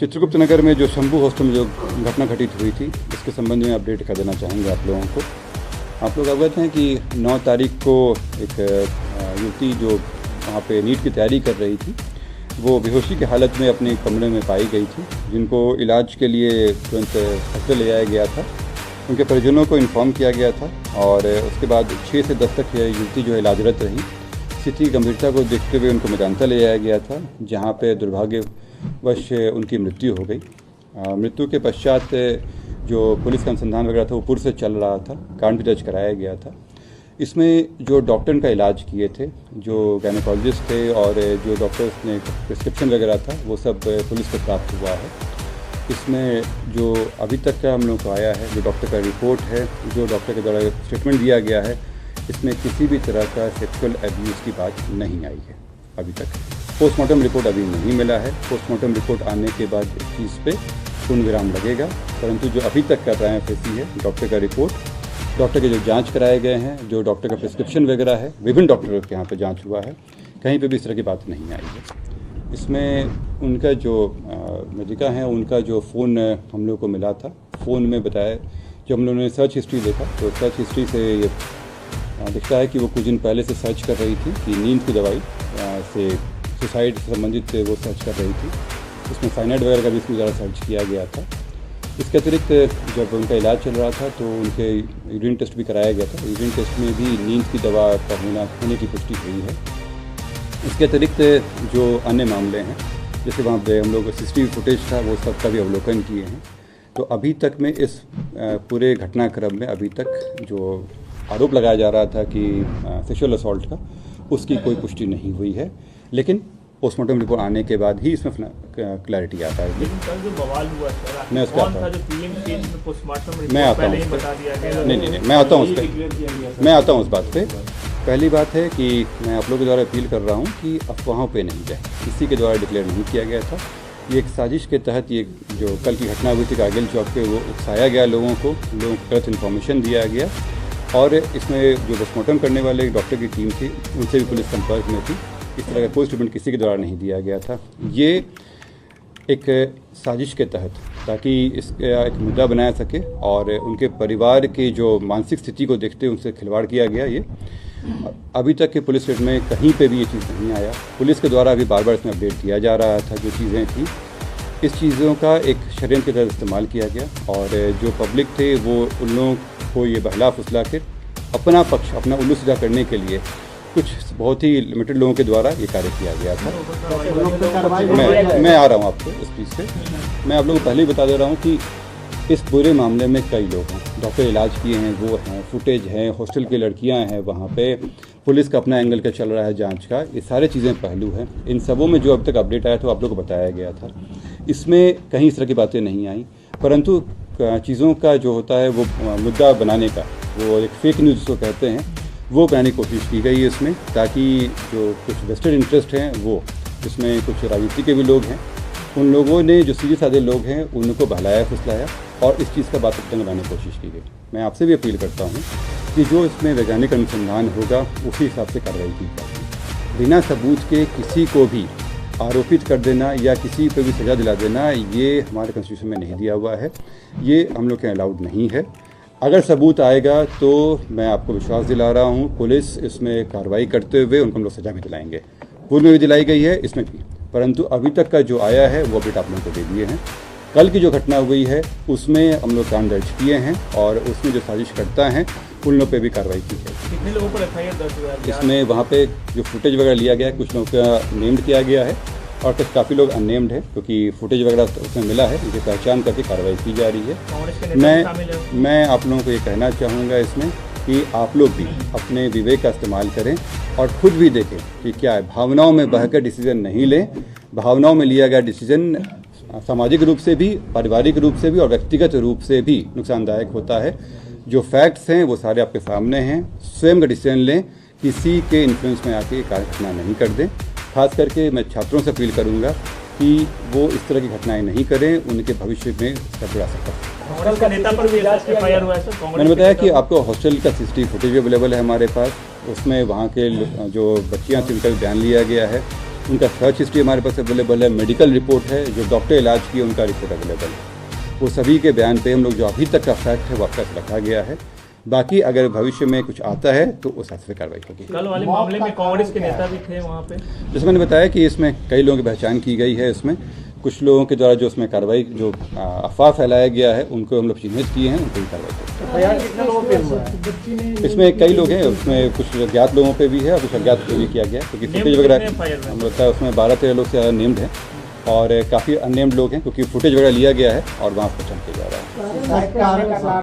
चित्रगुप्त नगर में जो शंभू हॉस्टल में जो घटना घटित हुई थी, इसके संबंध में अपडेट कर देना चाहेंगे आप लोगों को। आप लोग अवगत हैं कि 9 तारीख को एक युवती जो वहाँ पे नीट की तैयारी कर रही थी, वो बेहोशी की हालत में अपने कमरे में पाई गई थी, जिनको इलाज के लिए तुरंत हॉस्पिटल ले जाया गया था। उनके परिजनों को इन्फॉर्म किया गया था और उसके बाद 6 से 10 तक यह युवती जो है इलाजरत रही। स्थिति की गंभीरता को देखते हुए उनको मेदांता ले जाया गया था, जहाँ पे दुर्भाग्यवश उनकी मृत्यु हो गई। मृत्यु के पश्चात जो पुलिस का अनुसंधान वगैरह था वो पूर्व से चल रहा था, कांड भी दर्ज कराया गया था। इसमें जो डॉक्टर का इलाज किए थे, जो गायनेकोलॉजिस्ट थे और जो डॉक्टर्स ने प्रिस्क्रिप्शन वगैरह था, वो सब पुलिस को प्राप्त हुआ है। इसमें जो अभी तक का हम लोग को आया है, जो डॉक्टर का रिपोर्ट है, जो डॉक्टर के द्वारा स्टेटमेंट दिया गया है, इसमें किसी भी तरह का सेक्सुअल एब्यूज़ की बात नहीं आई है अभी तक। पोस्टमार्टम रिपोर्ट अभी नहीं मिला है। पोस्टमार्टम रिपोर्ट आने के बाद इस चीज़ पे पूर्ण विराम लगेगा, परंतु जो अभी तक का प्राइमा फेसी है डॉक्टर का रिपोर्ट, डॉक्टर के जो जांच कराए गए हैं, जो डॉक्टर का प्रिस्क्रिप्शन वगैरह है, विभिन्न डॉक्टरों के यहाँ पे जांच हुआ है, कहीं पे भी इस तरह की बात नहीं आई है। इसमें उनका जो मृतिका है, उनका जो फ़ोन हम लोग को मिला था, फ़ोन में बताया, जब हम लोगों ने सर्च हिस्ट्री देखा तो सर्च हिस्ट्री से ये दिखता है कि वो कुछ दिन पहले से सर्च कर रही थी कि नींद की दवाई से सुसाइड से संबंधित वो सर्च कर रही थी। उसमें साइनाइड वगैरह का भी इसमें ज़्यादा सर्च किया गया था। इसके अतिरिक्त जब उनका इलाज चल रहा था तो उनके यूरिन टेस्ट भी कराया गया था। यूरिन टेस्ट में भी नींद की दवा का होने की पुष्टि हुई है। इसके अतिरिक्त जो अन्य मामले हैं, जैसे वहाँ पे हम लोग सीसीटीवी फुटेज था, वो सब का भी अवलोकन किए हैं। तो अभी तक में इस पूरे घटनाक्रम में अभी तक जो आरोप लगाया जा रहा था कि सेक्सुअल असॉल्ट का, उसकी कोई पुष्टि नहीं हुई है, लेकिन पोस्टमार्टम रिपोर्ट आने के बाद ही इसमें क्लैरिटी आ पाएगी। लेकिन कल जो बवाल हुआ सर, मैं उसका कौन था जो पीएम केस में पोस्टमार्टम रिपोर्ट मैं आता पहले ही हूँ बता दिया गया? नहीं, मैं आता हूँ उस पर, मैं आता हूँ उस बात पे। पहली बात है कि मैं आप लोगों के द्वारा अपील कर रहा हूँ कि अफवाहों पे नहीं जाए। किसी के द्वारा डिक्लेयर नहीं किया गया था। ये एक साजिश के तहत ये जो कल की घटना हुई थी कारगिल चौक पे, वो उकसाया गया लोगों को गलत इन्फॉर्मेशन दिया गया और इसमें जो पोस्टमार्टम करने वाले डॉक्टर की टीम थी, उनसे भी पुलिस संपर्क में थी। इस तरह का कोई स्टेटमेंट किसी के द्वारा नहीं दिया गया था। ये एक साजिश के तहत, ताकि इसका एक मुद्दा बनाया सके और उनके परिवार के जो मानसिक स्थिति को देखते उनसे खिलवाड़ किया गया। ये अभी तक के पुलिस रेड में कहीं पे भी ये चीज़ नहीं आया। पुलिस के द्वारा भी बार बार इसमें अपडेट दिया जा रहा था। जो चीज़ें थी, इस चीज़ों का एक षड्यंत्र के तहत इस्तेमाल किया गया और जो पब्लिक थे वो उन लोगों को ये बहला फुसला कर अपना पक्ष, अपना उल्लू सीधा करने के लिए कुछ बहुत ही लिमिटेड लोगों के द्वारा ये कार्य किया गया था। मैं आ रहा हूँ आपको इस चीज़ से। मैं आप लोगों को पहले ही बता दे रहा हूँ कि इस पूरे मामले में कई लोग हैं, डॉक्टर इलाज किए हैं, वो हैं, फुटेज हैं, हॉस्टल की लड़कियां हैं, वहाँ पे पुलिस का अपना एंगल का चल रहा है जांच का। ये सारे चीज़ें पहलू हैं। इन सबों में जो अब तक अपडेट आया था वो आप लोग को बताया गया था। इसमें कहीं इस तरह की बातें नहीं आई, परंतु चीज़ों का जो होता है वो मुद्दा बनाने का, वो एक फेक न्यूज़ जिसको कहते हैं, वो बनाने की कोशिश की गई है इसमें, ताकि जो कुछ वेस्टेड इंटरेस्ट हैं, वो इसमें कुछ राजनीति के भी लोग हैं, उन लोगों ने जो सीधे साधे लोग हैं उनको बहलाया फुसलाया और इस चीज़ का बात तक बनाने की कोशिश की गई। मैं आपसे भी अपील करता हूँ कि जो इसमें वैज्ञानिक अनुसंधान होगा उसी हिसाब से कार्रवाई की जाएगी। बिना सबूत के किसी को भी आरोपित कर देना या किसी पर भी सज़ा दिला देना, ये हमारे कॉन्स्टिट्यूशन में नहीं दिया हुआ है। ये हम लोग के अलाउड नहीं है। अगर सबूत आएगा तो मैं आपको विश्वास दिला रहा हूँ, पुलिस इसमें कार्रवाई करते हुए उनको हम लोग सज़ा भी दिलाएंगे। पूर्व में भी दिलाई गई है, इसमें भी, परंतु अभी तक का जो आया है वो अपडेट आप लोगों को दे दिए हैं। कल की जो घटना हुई है उसमें हम लोग कांड दर्ज किए हैं और उसमें जो साजिश करता है उन लोगों पे भी कार्रवाई की है। कितने लोगों पर एफआईआर दर्ज हुआ है? इसमें वहाँ पे जो फुटेज वगैरह लिया गया है, कुछ लोगों का नेम्ड किया गया है और कुछ काफ़ी लोग अननेम्ड है, क्योंकि फुटेज वगैरह उसमें मिला है, इनकी पहचान करके कार्रवाई की जा रही है। मैं आप लोगों को ये कहना चाहूँगा इसमें कि आप लोग भी अपने विवेक का इस्तेमाल करें और खुद भी देखें कि क्या है। भावनाओं में बहकर डिसीजन नहीं लें। भावनाओं में लिया गया डिसीजन सामाजिक रूप से भी, पारिवारिक रूप से भी और व्यक्तिगत रूप से भी नुकसानदायक होता है। जो फैक्ट्स हैं वो सारे आपके सामने हैं। स्वयं का डिसीजन लें, किसी के इन्फ्लुएंस में आके कार्य घटना नहीं कर दें। खास करके मैं छात्रों से अपील करूंगा कि वो इस तरह की घटनाएं नहीं करें, उनके भविष्य में इसका बुरा असर पड़ता है। कांग्रेस के नेता पर भी एफआईआर हुआ है सर? मैंने बताया कि आपको हॉस्टल का सीसीटीवी फुटेज अवेलेबल है हमारे पास। उसमें वहाँ के जो बच्चियाँ थी उनका भी बयान लिया गया है। उनका सर्च हिस्ट्री हमारे पास अवेलेबल है, मेडिकल रिपोर्ट है, जो डॉक्टर इलाज किए उनका रिपोर्ट अवेलेबल है। वो सभी के बयान पे हम लोग जो अभी तक का फैक्ट है वापस रखा गया है। बाकी अगर भविष्य में कुछ आता है तो उस हिसाब से कार्रवाई होगी। कल वाले मामले में कांग्रेस के नेता भी थे वहाँ पे। जैसे मैंने बताया कि इसमें कई लोगों की पहचान की गई है। इसमें कुछ लोगों के द्वारा जो उसमें कार्रवाई जो अफवाह फैलाया गया है उनको हम लोग चिन्हित किए हैं, उनको भी कार्रवाई करेंगे। इसमें कई लोग हैं, उसमें कुछ ज्ञात लोगों पे भी है और कुछ अज्ञात पे भी किया गया है, क्योंकि फुटेज वगैरह हम बताया उसमें 12-13 लोग से ज़्यादा नेम्ड हैं और काफ़ी अननेम्ड लोग हैं, क्योंकि फुटेज वगैरह लिया गया है और वहाँ पहचान किया जा रहा है।